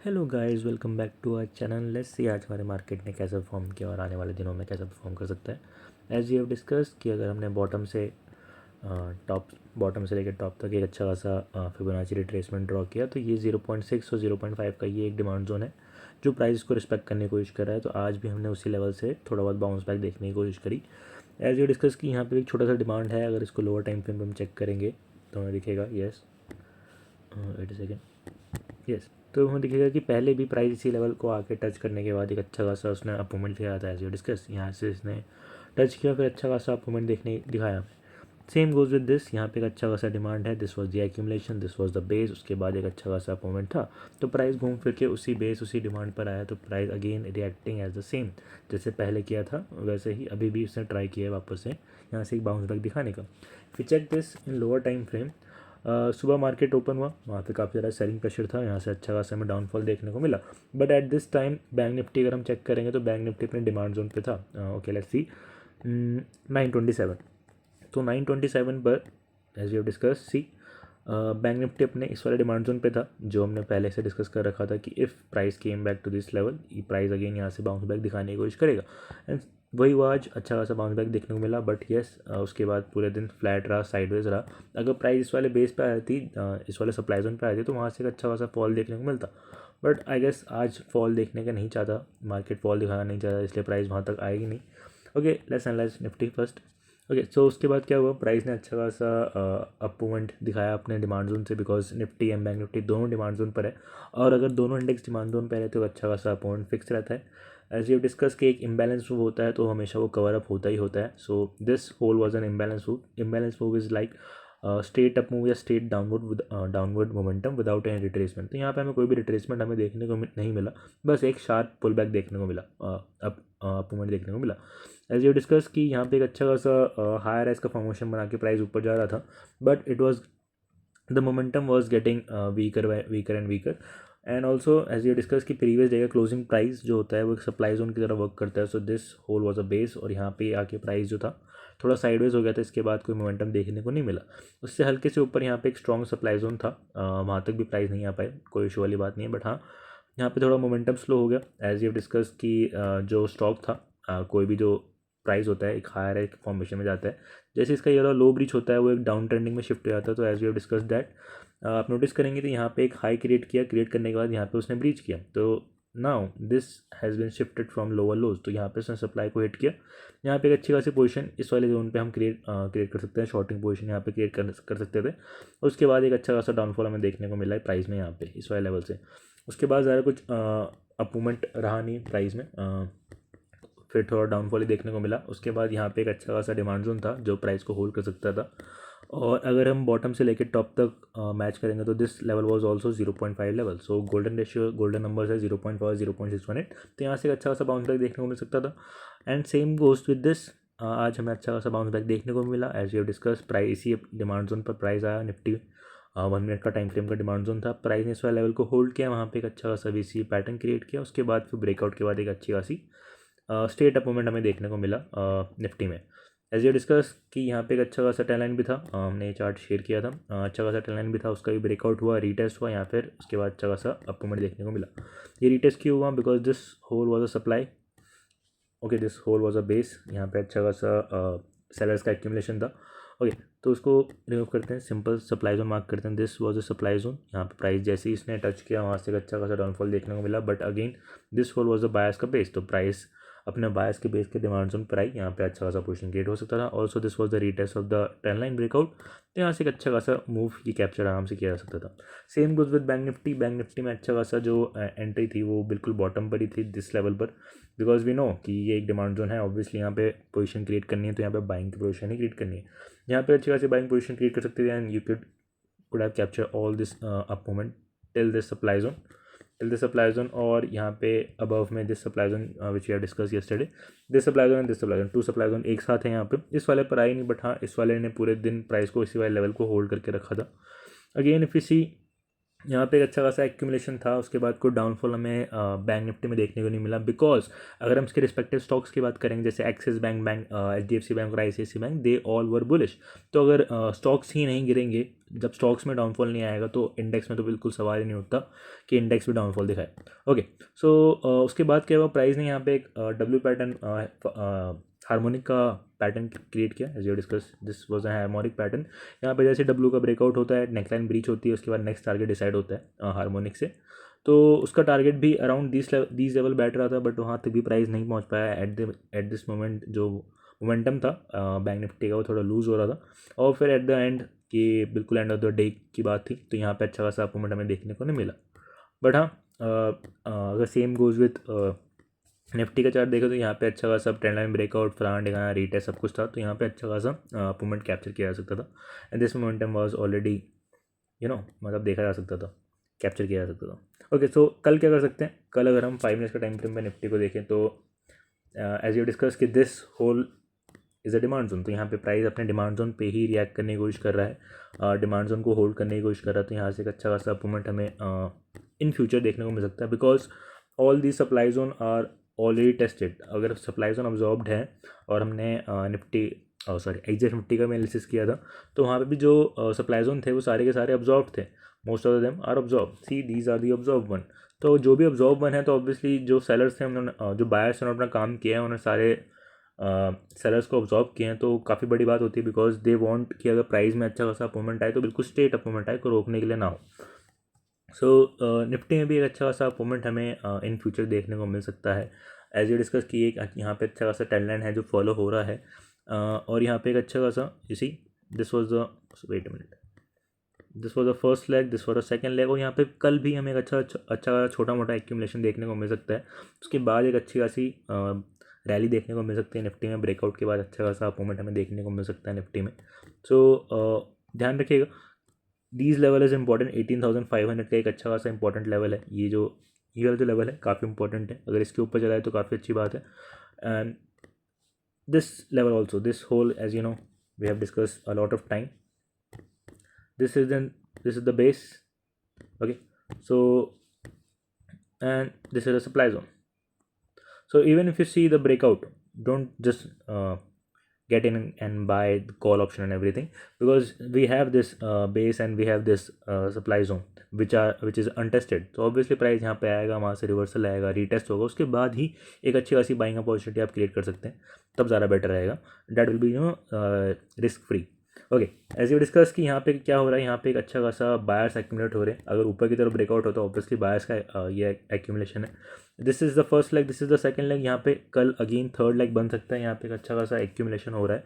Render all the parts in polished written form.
Hello guys, welcome back to our channel. Let's see आज हमारे market ने कैसा परफॉर्म किया और आने वाले दिनों में कैसा परफॉर्म कर सकता है। एज यू हैव डिस्कस कि अगर हमने बॉटम से लेकर टॉप तक एक अच्छा खासा फिबोनाची रिट्रेसमेंट ड्रॉ किया, तो ये 0.6 और 0.5 का ये एक डिमांड जोन है जो प्राइस को रिस्पेक्ट करने की कोशिश कर रहा है। तो आज भी हमने उसी लेवल से थोड़ा बहुत बाउंस बैक देखने की कोशिश करी। एज यू डिस्कस कि यहाँ पे एक छोटा सा डिमांड है। अगर इसको लोअर टाइम फ्रेम पर हम चेक करेंगे तो हमें दिखेगा, yes, wait a second, yes, तो हमें दिखेगा कि पहले भी प्राइस इसी लेवल को आके टच करने के बाद एक अच्छा खासा उसने अप मूवमेंट दिखाया था। एज यू डिस्कस, यहाँ से इसने टच किया, फिर अच्छा खासा अप मूवमेंट देखने दिखाया। सेम गोज विद दिस, यहाँ पे एक अच्छा खासा डिमांड है। This was the accumulation, this was the base, उसके बाद एक अच्छा खासा अप मूवमेंट था। तो प्राइस घूम फिर के उसी बेस उसी डिमांड पर आया। तो price again reacting as the same, जैसे पहले किया था वैसे ही अभी भी उसने ट्राई किया है वापस से यहाँ से एक बाउंस बैक दिखाने का। फिर check this in lower time frame. सुबह मार्केट ओपन हुआ, वहाँ पे काफ़ी ज़्यादा सेलिंग प्रेशर था, यहाँ से अच्छा खासा हमें डाउनफॉल देखने को मिला। But at this time Bank Nifty अगर हम चेक करेंगे तो बैंक निफ्टी अपने डिमांड जोन पे था। Okay, let's see 927। तो 927 पर as you discuss see Bank Nifty अपने इस वाले डिमांड जोन पे था जो हमने पहले से डिस्कस कर रखा था कि if price came back to this level, price again यहाँ से बाउंस बैक दिखाने की कोशिश करेगा। एंड वही हुआ, आज अच्छा खासा बाउंस बैक देखने को मिला। बट येस, उसके बाद पूरे दिन फ्लैट रहा, साइडवेज रहा। अगर प्राइस इस वाले बेस पे आई थी, इस वाले सप्लाई जोन पे आई थी, तो वहाँ से एक अच्छा खासा फॉल देखने को मिलता। बट आई गेस आज फॉल देखने का नहीं चाहता, मार्केट फॉल दिखाना नहीं चाहता, इसलिए प्राइस वहाँ तक आएगी नहीं। Okay, let's analyze Nifty first. Okay, so उसके बाद क्या हुआ, प्राइस ने अच्छा खासा अप मूवमेंट दिखाया अपने डिमांड जोन से, because Nifty and bank Nifty दोनों डिमांड जोन पर है। और अगर दोनों इंडेक्स डिमांड जोन पर है तो अच्छा खासा अप मूवमेंट फिक्स रहता है। एज यू डिस्कस कि एक इम्बैलेंस मूव होता है तो हमेशा वो कवर अप होता ही होता है। So this whole was an imbalance move. Imbalance move is like straight up move या straight downward momentum without any retracement. तो यहाँ पे हमें कोई भी रिट्रेसमेंट हमें देखने को नहीं मिला, बस एक शार्प पुल बैक देखने को मिला, अप मूवमेंट देखने को मिला। एज यू डिस्कस कि यहाँ पे एक अच्छा खासा हायर राइज का फॉर्मेशन बना के प्राइस ऊपर जा रहा था। But it was the momentum was getting weaker and weaker. And also as you discuss कि प्रीवियस डे का क्लोजिंग प्राइस जो होता है वो एक सप्लाई जोन की तरह वर्क करता है। So this whole was a base, और यहाँ पे आके प्राइस जो था थोड़ा साइडवेज हो गया था। इसके बाद कोई मोमेंटम देखने को नहीं मिला। उससे हल्के से ऊपर यहाँ पे एक स्ट्रॉन्ग सप्लाई जोन था, वहाँ तक भी प्राइस नहीं आ पाए, कोई इशू वाली बात नहीं है। बट हाँ, यहाँ पे थोड़ा मोमेंटम स्लो हो गया। एज यू डिस्कस कि जो स्टॉक था, कोई भी जो प्राइस होता है एक हायर एक फॉर्मेशन में जाता है, जैसे इसका ये वाला लो ब्रीच होता है वो एक डाउन ट्रेंडिंग में शिफ्ट हो जाता है। तो एज यू डिस्कस दैट आप नोटिस करेंगे तो यहाँ पे एक हाई क्रिएट किया, क्रिएट करने के बाद यहाँ पे उसने ब्रीच किया। तो now this has been shifted from lower lows. तो यहाँ पे उसने सप्लाई को हिट किया। यहाँ पे एक अच्छी खासी पोजीशन इस वाले जोन पे हम क्रिएट कर सकते हैं, शॉर्टिंग पोजीशन यहाँ पे क्रिएट कर सकते थे। उसके बाद एक अच्छा खासा डाउनफॉल हमें देखने को मिला है प्राइस में यहाँ पे इस वाले लेवल से। उसके बाद ज़्यादा कुछ अप मूवमेंट रहा नहीं प्राइस में, फिर थोड़ा डाउनफॉल ही देखने को मिला। उसके बाद यहाँ पे एक अच्छा खासा डिमांड जोन था जो प्राइस को होल्ड कर सकता था। और अगर हम बॉटम से लेकर टॉप तक मैच करेंगे तो this level was also 0.5 level. So golden ratio, golden numbers है 0.5 0.618। तो यहाँ से एक अच्छा खासा बाउंस बैक देखने को मिल सकता था। And same ghost with this, आज हमें अच्छा खासा बाउंस बैक देखने को मिला। एज यू डिस्कस प्राइस इसी डिमांड जोन पर प्राइस आया। निफ्टी 1 मिनट का टाइम फ्रेम का डिमांड जोन था, प्राइस ने इस वाले लेवल को होल्ड किया, वहाँ पे एक अच्छा खासा वीसी पैटर्न क्रिएट किया। उसके बाद फिर ब्रेकआउट के बाद एक अच्छी खासी स्टेट अप मूवमेंट हमें देखने को मिला निफ्टी में। एज यू डिस्कस कि यहाँ पे एक अच्छा खासा टेल लाइन भी था, हमने ये चार्ट शेयर किया था। अच्छा खासा टेल लाइन भी था, उसका भी ब्रेकआउट हुआ, रीटेस्ट हुआ यहाँ फिर उसके बाद अच्छा खासा अप मूवमेंट देखने को मिला। ये रीटेस्ट क्यों हुआ, because this whole was a supply. Okay, this whole was a base, यहाँ पे अच्छा खासा सेलर्स का एक्यूमुलेशन था। ओके, तो उसको रिमूव करते हैं, सिंपल सप्लाई जोन मार्क करते हैं। This was a supply zone, यहाँ पे प्राइस जैसे ही इसने टच किया वहाँ से एक अच्छा खासा डाउनफॉल देखने को मिला। But again this whole was a bias का बेस, तो प्राइस अपने बायस के बेस के डिमांड जोन पर आई, यहाँ पे अच्छा खासा पोजीशन क्रिएट हो सकता था। Also this was the retest of the ten line breakout. तो यहाँ से एक अच्छा खासा मूव ये कैप्चर आराम से किया जा सकता था। सेम गुज with bank Nifty. Bank Nifty में अच्छा खासा जो एंट्री थी वो बिल्कुल बॉटम पर ही थी दिस लेवल पर, बिकॉज वी नो कि ये एक डिमांड जोन है। ऑब्वियसली यहाँ पे पोजीशन क्रिएट करनी है तो यहाँ पे बाइंग की पोजीशन ही क्रिएट करनी है। यहाँ पे अच्छी खासी बाइंग पोजीशन क्रिएट कर सकते थे and you could have capture all this up moment till this supply zone, और यहाँ पे अबव में this supply zone which we have discuss yesterday. This supply zone and this supply zone, 2 supply zone एक साथ है यहाँ पे। इस वाले पर आई नहीं, बट हाँ इस वाले ने पूरे दिन प्राइस को इसी वाले लेवल को होल्ड करके रखा था। अगेन इफ यू सी यहाँ पे एक अच्छा खासा एक्यूमुलेशन था, उसके बाद कोई डाउनफॉल हमें बैंक निफ्टी में देखने को नहीं मिला। बिकॉज अगर हम इसके रिस्पेक्टिव स्टॉक्स की बात करेंगे जैसे एक्सिस बैंक, HDFC बैंक और ICICI bank, they all were bullish. तो अगर स्टॉक्स ही नहीं गिरेंगे, जब स्टॉक्स में डाउनफॉल नहीं आएगा तो इंडेक्स में तो बिल्कुल सवाल ही नहीं उठता कि इंडेक्स भी डाउनफॉल दिखाए। ओके, सो उसके बाद क्या हुआ, प्राइस ने यहाँ पे एक डब्ल्यू पैटर्न, हार्मोनिक का पैटर्न क्रिएट किया। As you discuss, this was a harmonic pattern. यहाँ पे जैसे डब्ल्यू का ब्रेकआउट होता है, नेकलाइन ब्रीच होती है, उसके बाद नेक्स्ट टारगेट डिसाइड होता है हार्मोनिक से। तो उसका टारगेट भी अराउंड दिस लेवल बैठ रहा था, बट वहाँ तक भी प्राइस नहीं पहुँच पाया। एट दिस मोमेंट जो मोमेंटम था बैंक निफ्टी का वो थोड़ा लूज़ हो रहा था, और फिर एट द एंड कि बिल्कुल एंड ऑफ द डे की बात थी, तो यहाँ पे अच्छा खासा मूवमेंट हमें देखने को नहीं मिला। बट हाँ, अगर सेम गोज़ विथ निफ्टी का चार्ट देखें तो यहाँ पे अच्छा खासा ट्रेंड लाइन ब्रेकआउट, फ्रंट दिखाना, रीटेस्ट सब कुछ था, तो यहाँ पे अच्छा खासा मूवमेंट कैप्चर किया जा सकता था। And this momentum was already मतलब देखा जा सकता था, कैप्चर किया जा सकता था। ओके, सो कल क्या कर सकते हैं, कल अगर हम 5 मिनट्स का टाइम फ्रेम में निफ्टी को देखें तो एज यू डिस्कस कि this whole is a demand zone, तो यहाँ पे प्राइस अपने डिमांड जोन पे ही रिएक्ट करने की कोशिश कर रहा है, डिमांड जोन को होल्ड करने की कोशिश कर रहा है। तो यहाँ से एक अच्छा खासा मूवमेंट हमें इन फ्यूचर देखने को मिल सकता है, because all the supply zone are already tested. अगर सप्लाई जोन अब्जॉर्ब्ड है और हमने निफ्टी एग्जैक्ट निफ्टी का एनालिसिस किया था, तो वहाँ पे भी जो सप्लाई जोन थे वो सारे के सारे अब्जॉर्ब थे। Most of them are absorb, see these are the absorb one. तो जो भी अब्जॉर्ब वन है, तो ऑब्वियसली जो सेलर्स थे उन्होंने, जो बायर्स ने अपना काम किया है, उन्होंने सारे सेलर्स को अब्जॉर्ब किए हैं। तो काफ़ी बड़ी बात होती है, बिकॉज दे वांट कि अगर प्राइस में अच्छा खासा अपूवमेंट आए तो बिल्कुल स्ट्रेट अपूवमेंट आए, को रोकने के लिए ना हो। सो निफ्टी में भी एक अच्छा खासा अपूवमेंट हमें इन फ्यूचर देखने को मिल सकता है। एज यू डिस्कस की एक यहाँ पे अच्छा खासा ट्रेंड लाइन है जो फॉलो हो रहा है, और यहाँ पे एक अच्छा खासा, you see this was the, wait a minute, this was the first leg, this was the second leg, और यहाँ पे कल भी हमें एक अच्छा छोटा मोटा एक्यूमुलेशन देखने को मिल सकता है। उसके बाद एक अच्छी खासी रैली देखने को मिल सकती है निफ्टी में, ब्रेकआउट के बाद अच्छा खासा मूवमेंट हमें देखने को मिल सकता है निफ्टी में। सो ध्यान रखिएगा, दीज लेवल इज़ इंपॉर्टेंट। 18,500 का एक अच्छा खासा इंपॉर्टेंट लेवल है, ये वाला जो लेवल है काफ़ी इंपॉर्टेंट है, अगर इसके ऊपर चला है तो काफ़ी अच्छी बात है। And this level also, this whole, as you know we have discuss a lot of time, this is then this is the base. Okay, so and this is a supply zone. So even if you see the breakout, don't just get in and buy the call option and everything, because we have this base and we have this supply zone which is untested. तो obviously price यहाँ पे आएगा, वहाँ से reversal आएगा, retest होगा, उसके बाद ही एक अच्छी खासी बाइंग अपॉर्चुनिटी आप क्रिएट कर सकते हैं, तब ज़्यादा बेटर रहेगा। That will be risk free. Okay, as you discuss कि यहाँ पे क्या हो रहा है, यहाँ पे एक अच्छा खासा बायर्स एक्यूमुलेट हो रहे हैं। अगर ऊपर की तरफ ब्रेकआउट होता है ऑब्वियसली बायर्स का ये एक्यूमुलेशन है। This is the first leg, this is the second leg, यहाँ पे कल अगेन थर्ड लेग बन सकता है। यहाँ पे एक अच्छा खासा एक्यूमुलेशन हो रहा है,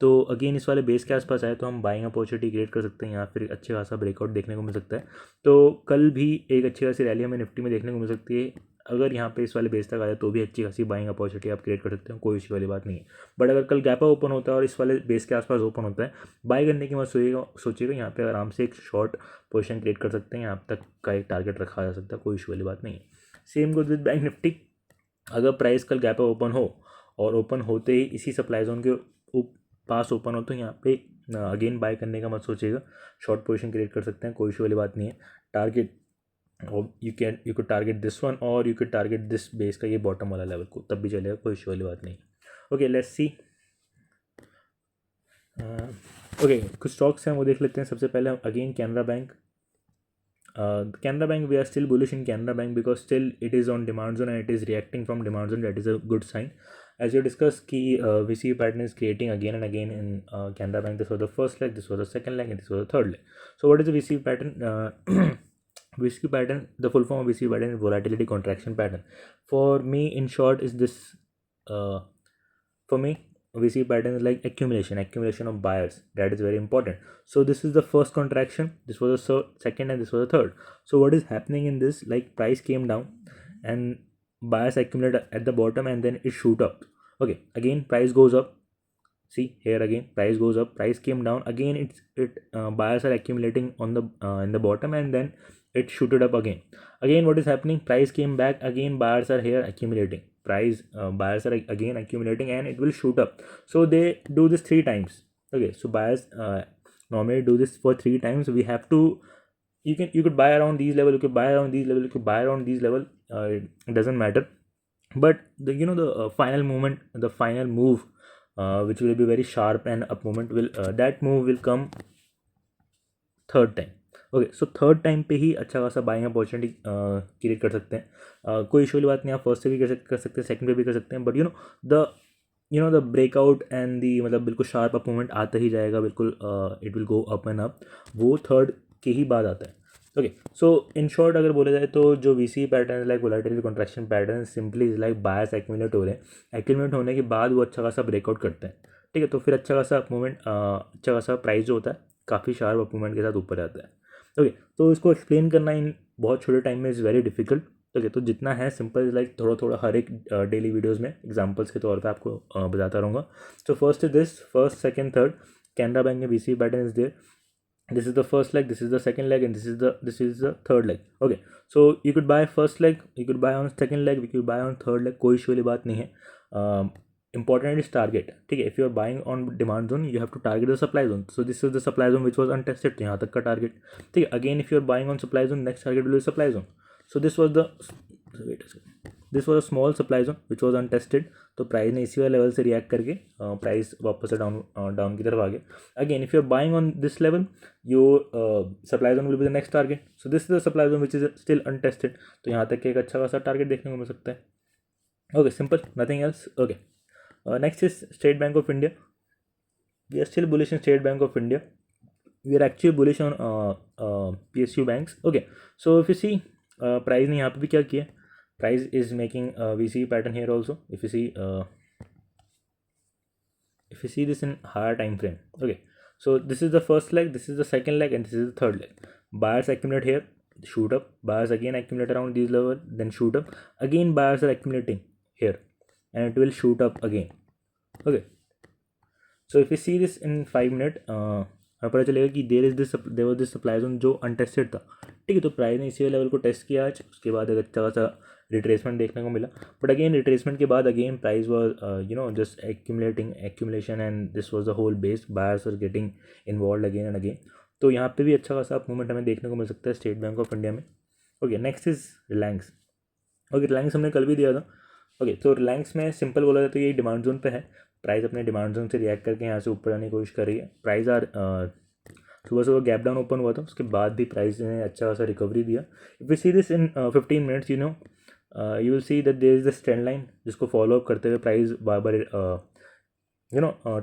तो अगेन इस वाले बेस के आसपास आए तो हम बाइंग अपॉर्चुनिटी क्रिएट कर सकते हैं, यहाँ फिर अच्छा खासा ब्रेकआउट देखने को मिल सकता है। तो कल भी एक अच्छी खासी रैली हमें निफ्टी में देखने को मिल सकती है। अगर यहाँ पे इस वाले बेस तक आया तो भी अच्छी खासी बाइंग अपॉर्चुनिटी आप क्रिएट कर सकते हो, कोई इश्यू वाली बात नहीं है। बट अगर कल गैप ओपन होता है और इस वाले बेस के आसपास ओपन होता है, बाय करने की मत सोचिएगा, यहाँ पे आराम से एक शॉर्ट पोजीशन क्रिएट कर सकते हैं, यहाँ तक का एक टारगेट रखा जा सकता है, कोई इशू वाली बात नहीं है। Same good with bank Nifty, अगर प्राइस कल गैप ओपन हो और ओपन होते ही इसी सप्लाई जोन के पास ओपन हो, तो यहाँ पे अगेन बाय करने का मत सोचिएगा, शॉर्ट पोजीशन क्रिएट कर सकते हैं, कोई इशू वाली बात नहीं है। Target you can target this one और you can target this base का ये बॉटम वाला लेवल को, तब भी चलेगा, कोई इशू वाली बात नहीं। Okay, let's C. ओके, कुछ स्टॉक्स हैं वो देख लेते हैं। सबसे पहले हम again Canara bank. Canara Bank, we are still bullish in Canara Bank because still it is on demand zone and it is reacting from demand zone. That is a good sign. As you discussed, key VC pattern is creating again and again in Canara Bank. This was the first leg, this was the second leg, and this was the third leg. So what is the VC pattern? VC pattern, the full form of VC pattern is volatility contraction pattern. For me, in short, is this. For me, VC pattern is like accumulation of buyers. That is very important. So this is the first contraction, this was the second, and this was the third. So what is happening in this, like price came down and buyers accumulate at the bottom and then it shoot up. Okay, again price goes up. See here again price goes up, price came down again, buyers are accumulating on the in the bottom and then it shooted up again. Again what is happening, price came back, again buyers are here accumulating, buyers are again accumulating and it will shoot up. So they do this 3 times. Okay, so buyers normally do this for 3 times. We have to you could buy around these level, you could buy around these level, you could buy around these level. It doesn't matter. But the the final movement, the final move, which will be very sharp and up movement, will that move will come third time. Okay, so third time पे ही अच्छा खासा buying opportunity create कर सकते हैं. कोई issue वाली बात नहीं, आप फर्स्ट से भी कर सकते हैं, सेकंड पे भी कर सकते हैं. But the the breakout and the मतलब बिल्कुल शार्प अप मूवमेंट आता ही जाएगा, बिल्कुल it will go up and up, वो थर्ड के ही बाद आता है. ओके, सो इन शॉर्ट अगर बोला जाए तो जो we see pattern like volatility contraction pattern simply is like bias accumulate हो रहे हैं. एक्यूमुलेट होने के बाद वो अच्छा खासा ब्रेकआउट करते हैं. ठीक है, तो फिर अच्छा खासा मूवमेंट, अच्छा खासा प्राइस जो होता है काफ़ी शार्प अप मूवमेंट के साथ ऊपर आता है. ओके, तो इसको एक्सप्लेन करना इन बहुत छोटे टाइम में इज़ वेरी डिफिकल्ट. ओके, तो जितना है सिंपल लाइक थोड़ा थोड़ा हर एक डेली वीडियोस में एग्जांपल्स के तौर पे आपको बताता रहूँगा. So first is this, first second third Canara bank में VC pattern is there. This is the first leg, this is the second leg, and this is the third leg. Okay, so you could buy first leg, you could buy on second leg, you could buy on third leg, कोई issue वाली बात नहीं है. Important is target. ठीक है, if you are buying on demand zone you have to target the supply zone. So this is the supply zone which was untested, तो यहाँ तक का target. ठीक है, again if you are buying on supply zone, next target will be supply zone. So this was the, wait a second, this was a small supply zone which was untested. तो price ने इसी वाले level से react करके price वापस से down की तरफ आ गया. Again if you are buying on this level, your supply zone will be the next target. So this is the supply zone which is still untested. तो यहाँ तक एक अच्छा खासा टारगेट देखने को मिल सकता है. Okay, simple, nothing else. Okay, next is State Bank of India. We are still bullish in State Bank of India. We are actually bullish on PSU banks. Okay, so if you see price ने यहाँ पे भी क्या किया, price is making VC pattern here also. If you see this in higher time frame. Okay, so this is the first leg, this is the second leg, and this is the third leg. Buyers accumulate here, shoot up. Buyers again accumulate around these level, then shoot up. Again buyers are accumulating here and it will shoot up again. Okay, so if you see this in 5 minute, हमें पता चलेगा कि there was this supply zone जो untested था. ठीक है, तो price ने इसी लेवल को टेस्ट किया आज, उसके बाद एक अच्छा खासा रिट्रेसमेंट देखने को मिला. बट अगेन रिट्रेसमेंट के बाद again price was just accumulation and this was the whole base. Buyers are getting involve again and again. तो यहाँ पे भी अच्छा खासा मूवमेंट हमें देखने को मिल सकता है स्टेट बैंक ऑफ इंडिया में. Okay, next is Reliance. Okay, Reliance हमने कल भी दिया था. ओके, तो रिलायंस में सिंपल बोला जाए तो ये डिमांड जोन पे है. प्राइस अपने डिमांड जोन से रिएक्ट करके यहाँ से ऊपर आने की कोशिश कर रही है. प्राइस सुबह सुबह गैप डाउन ओपन हुआ था, उसके बाद भी प्राइस ने अच्छा खासा रिकवरी दिया. If you see this in 15 minutes, you will see that there is the trend line जिसको फॉलो अप करते हुए प्राइस बार बार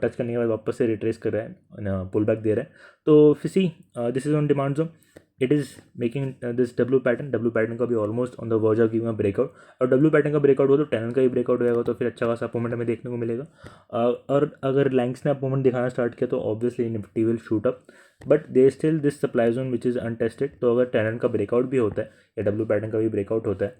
टच करने के बाद वापस से रिट्रेस कर रहा है, पुल बैक दे रहा है. तो if you see this is on demand zone, it is making this W pattern का भी almost on the verge of giving a breakout. और डब्ल्यू पैटर्न का ब्रेकआउट हुआ तो टेनन का भी ब्रेकआउट होगा, तो फिर अच्छा खासा अपोमेंट हमें देखने को मिलेगा. और अगर रिलायंस ने अपोमेंट दिखाना स्टार्ट किया तो obviously Nifty will shoot up. But they still this supply zone which is untested. तो अगर टेनन का ब्रेकआउट भी होता है या डब्ल्यू पैटर्न का भी ब्रेकआउट होता है,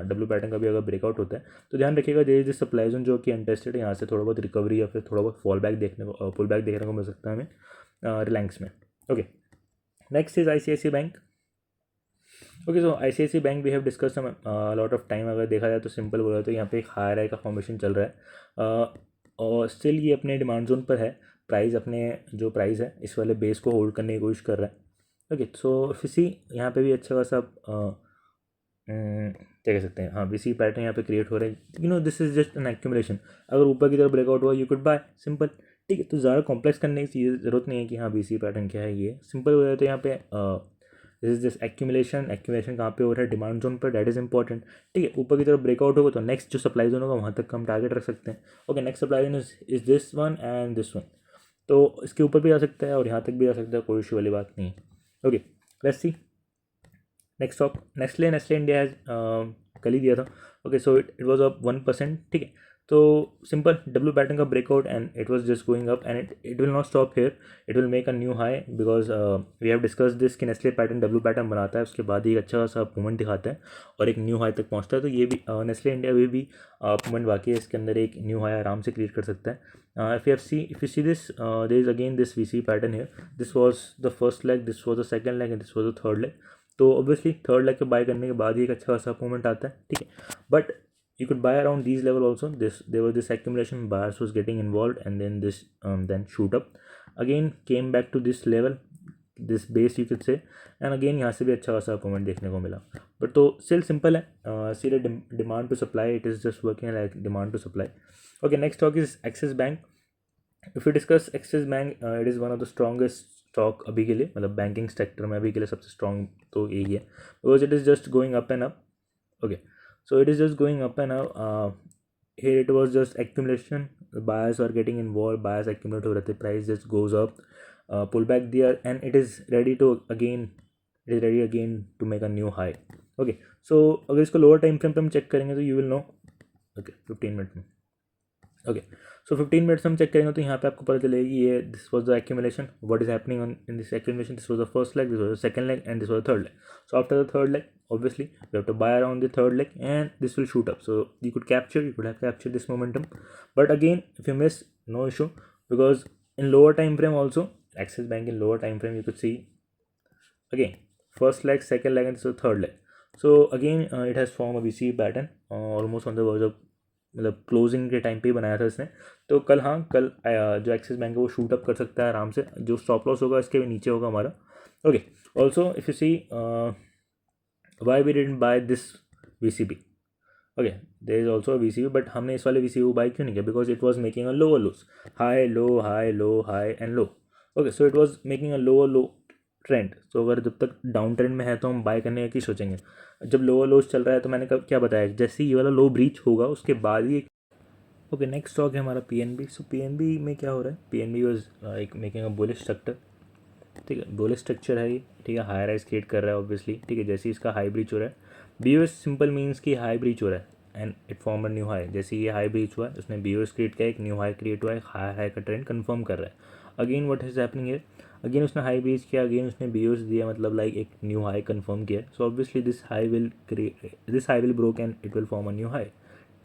डब्ल्यू पैटर्न का भी अगर ब्रेकआउट होता है तो ध्यान रखिएगा दे इज दिस सप्लाई जोन जो कि अनटेस्टेड है. यहाँ से थोड़ा बहुत रिकवरी या फिर थोड़ा बहुत फॉल बैक पुल बैक देखने को मिल सकता है हमें रिलायंस में. Okay, next is ICICI bank. Okay, so ICICI bank we have discuss lot of time. अगर देखा जाए तो सिंपल बोला तो यहाँ पे एक हायर हाई का फॉर्मेशन चल रहा है और स्टिल ये अपने डिमांड जोन पर है. प्राइस अपने जो प्राइस है इस वाले बेस को होल्ड करने की कोशिश कर रहा है. ओके, सो फिसी यहाँ पे भी अच्छा खासा क्या कह सकते हैं, हाँ VC पैटर्न यहाँ पे क्रिएट हो रहा है. This is just an accumulation. अगर ऊपर की तरफ ब्रेकआउट हुआ यू कुड बाय, सिंपल. ठीक है, तो ज़्यादा कॉम्प्लेक्स करने की ज़रूरत नहीं है कि हाँ VC पैटर्न क्या है. ये सिंपल हो जाए तो यहाँ पे दिस इज जस्ट एक्यूमुलेशन कहाँ पे हो रहा है, डिमांड जोन पर. That is important. ठीक है, ऊपर की तरफ ब्रेकआउट होगा तो नेक्स्ट जो सप्लाई जोन होगा वहाँ तक हम टारगेट रख सकते हैं. Okay, next supply zone is this one and this one. तो इसके ऊपर भी जा सकता है और यहाँ तक भी जा सकता है, कोई इशू वाली बात नहीं है. Okay, let's see next stock Nestle India has कल ही दिया था. Okay, so it was up 1%. ठीक है, तो सिंपल डब्ल्यू पैटर्न का breakout and it was just going up and it will not stop here. It will make a new high because we have discuss this कि Nestle pattern W pattern बनाता है, उसके बाद ही एक अच्छा सा movement दिखाता है और एक न्यू हाई तक पहुंचता है. तो ये भी नेस्ले इंडिया भी मूवमेंट बाकी है, इसके अंदर एक न्यू हाई आराम से क्रिएट कर सकता है. If you see this there is again this VC pattern here. This was the first leg, this was the second leg and this was the third leg. तो ऑब्वियसली थर्ड लेग के buy करने के बाद ही एक अच्छा खासा movement आता है. ठीक है, but you could buy around these level also. There was this accumulation, buyers was getting involved and then this then shoot up again, came back to this level, this base you can say, and again यहाँ से भी अच्छा खासा अपोमेंट देखने को मिला, but तो still simple है, सीधे demand to supply, it is just working like demand to supply. Okay, next stock is Axis Bank. If you discuss Axis Bank, it is one of the strongest stock अभी के लिए, मतलब banking sector में अभी के लिए सबसे strong तो यही है, because it is just going up and up. Okay, so it is just going up and up. Here it was just accumulation, buyers are getting involved, buyers accumulate हो रहे थे, price just goes up, pull back there, and it is ready again to make a new high. Okay, so अगर इसको lower time frame पे हम check करेंगे तो you will know. Okay, 15 minute में. ओके, सो 15 मिनट्स हम check करेंगे तो यहाँ पे आपको पता चलेगी ये this was the accumulation, what is happening on in this accumulation. This was the first leg, this was the second leg, and this was the third leg. So after the third leg, obviously you have to buy around the third leg and this will shoot up, so you could have captured this momentum. But again, if you miss, no issue, because in lower time frame also, Axis Bank in lower time frame, you could see again first leg, second leg, and this is the third leg. So again it has formed a VC pattern, almost on the verge of, मतलब closing के time पे ही बनाया था इसने. तो कल जो axis bank है वो शूट अप कर सकता है आराम से, जो स्टॉप लॉस होगा इसके भी नीचे होगा हमारा. Okay, also if you see why we didn't buy this VCB. Okay, there is also a VCB, but हमने इस वाले VCB को बाय क्यों नहीं किया, because it was making a lower lows, high low high low high and low. Okay, so it was making a lower low trend. तो अगर जब तक डाउन ट्रेंड में है तो हम बाय करने की सोचेंगे. जब लोअर लोज चल रहा है तो मैंने क्या बताया, जैसे ये वाला लो ब्रीच होगा उसके बाद ही. ओके, नेक्स्ट स्टॉक है हमारा PNB. सो PNB में क्या हो रहा है, PNB was like making a bullish structure. ठीक है, बुलिश स्ट्रक्चर है ये. ठीक है, हाई राइज क्रिएट कर रहा है ऑब्वियसली. ठीक है, जैसे इसका हाई ब्रीच हो रहा है, BOS सिंपल मीन्स कि हाई ब्रीच हो रहा है and it form a new high. जैसे ये हाई ब्रीच हुआ है, उसने BOS क्रिएट किया, एक न्यू हाई क्रिएट हुआ है, हाई हाई का ट्रेंड कंफर्म कर रहा है. अगेन व्हाट इज हैपनिंग है, अगेन उसने हाई ब्रीच किया, अगेन उसने BOS दिया, मतलब लाइक एक न्यू हाई कंफर्म किया. So obviously this high will broke and it will form a new high.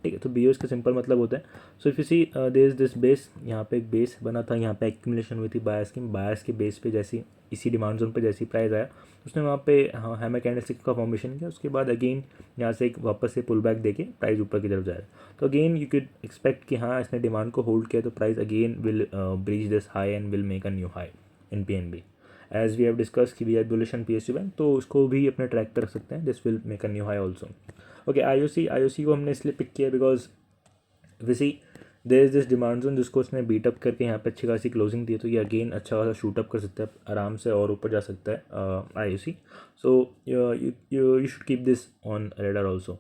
ठीक है, तो BOS का सिंपल मतलब होता है. So if you see there is this base, यहाँ पे एक बेस बना था, यहाँ पे एक्यूमुलेशन हुई थी बायर्स के बेस पे. जैसी इसी डिमांड जोन पे जैसी प्राइस आया, उसने वहाँ पे हैमर कैंडलस्टिक का फॉर्मेशन किया. उसके बाद अगेन यहाँ से एक वापस से पुल बैक देके प्राइस ऊपर की तरफ जा रहा है. तो अगेन यू कैन एक्सपेक्ट कि हाँ इसने डिमांड को होल्ड किया, तो price again will breach this high and will make a new high in PNB. As we have discuss कि we are bullish on PSU bank, तो उसको भी अपने ट्रैक पे रख सकते हैं. This will make a new high also. Okay, IOC को हमने इसलिए पिक किया बिकॉज वैसे there is this demand zone जिसको उसने बीटअप करके यहाँ पे अच्छी खासी क्लोजिंग दी है, तो ये अगेन अच्छा खासा शूटअप कर सकता है आराम से और ऊपर जा सकता है IOC. So you should keep this on raider also.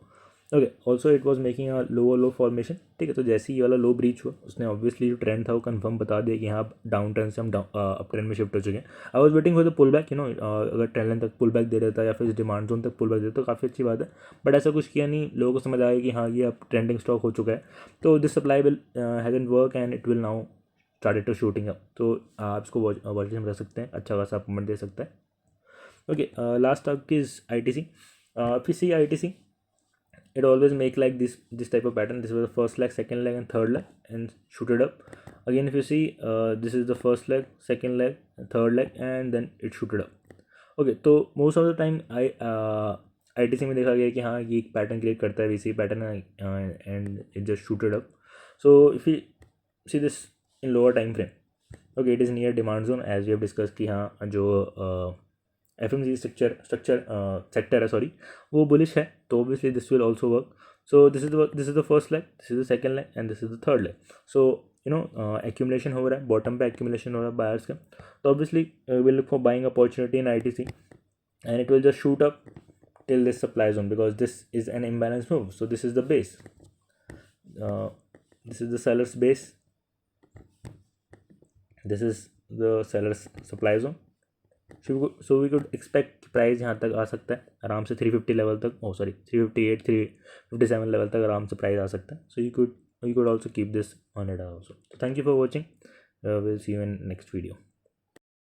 Okay, also it was making a lower low formation. ठीक है, तो जैसे ही ये वाला लो ब्रीच हुआ, उसने ऑब्वियसली जो ट्रेंड था वो कंफर्म बता दिया कि यहाँ डाउन ट्रेंड से हम अप ट्रेंड में शिफ्ट हो चुके हैं. I was waiting for the pull back, अगर ट्रेंड लाइन तक पुल बैक दे देता या फिर इस डिमांड जोन तक पुल बैक देता तो काफ़ी अच्छी बात है. बट ऐसा कुछ किया नहीं, लोगों को समझ आया कि हाँ ये अब ट्रेंडिंग स्टॉक हो चुका है, तो this supply will hasn't work and it will now started to shooting up. तो आप इसको वॉच में रख सकते हैं, अच्छा खासा अपोमेंट दे सकता है. Okay, last stock is ITC. if you see ITC, it always make like this type of pattern. This was the first leg, second leg, and third leg, and shoot it up. Again, if you see, this is the first leg, second leg, third leg, and then it shooted up. Okay, तो most of the time ITC में देखा गया कि हाँ ये एक pattern create करता है, VC pattern, and it just shooted up. So if you see this in lower time frame, okay, it is near demand zone as we have discuss कि हाँ जो FMCG सेक्टर है, सॉरी, वो bullish है, तो obviously this will also work. So this is the first leg, this is the second leg, and this is the third leg. So accumulation हो रहा है, बॉटम पे एक्यूमुलेशन हो रहा है बायर्स का. तो obviously will look for buying opportunity in ITC and it will just shoot up till this supply zone, because this is an imbalance move. So this is the base, this is the seller's base, this is the seller's supply zone. So we could expect price यहाँ तक आ सकता है आराम से 350 level तक, 358 357 level तक आराम से प्राइस आ सकता है. सो you could also keep this on radar also. So thank you for watching. We'll see you in next video.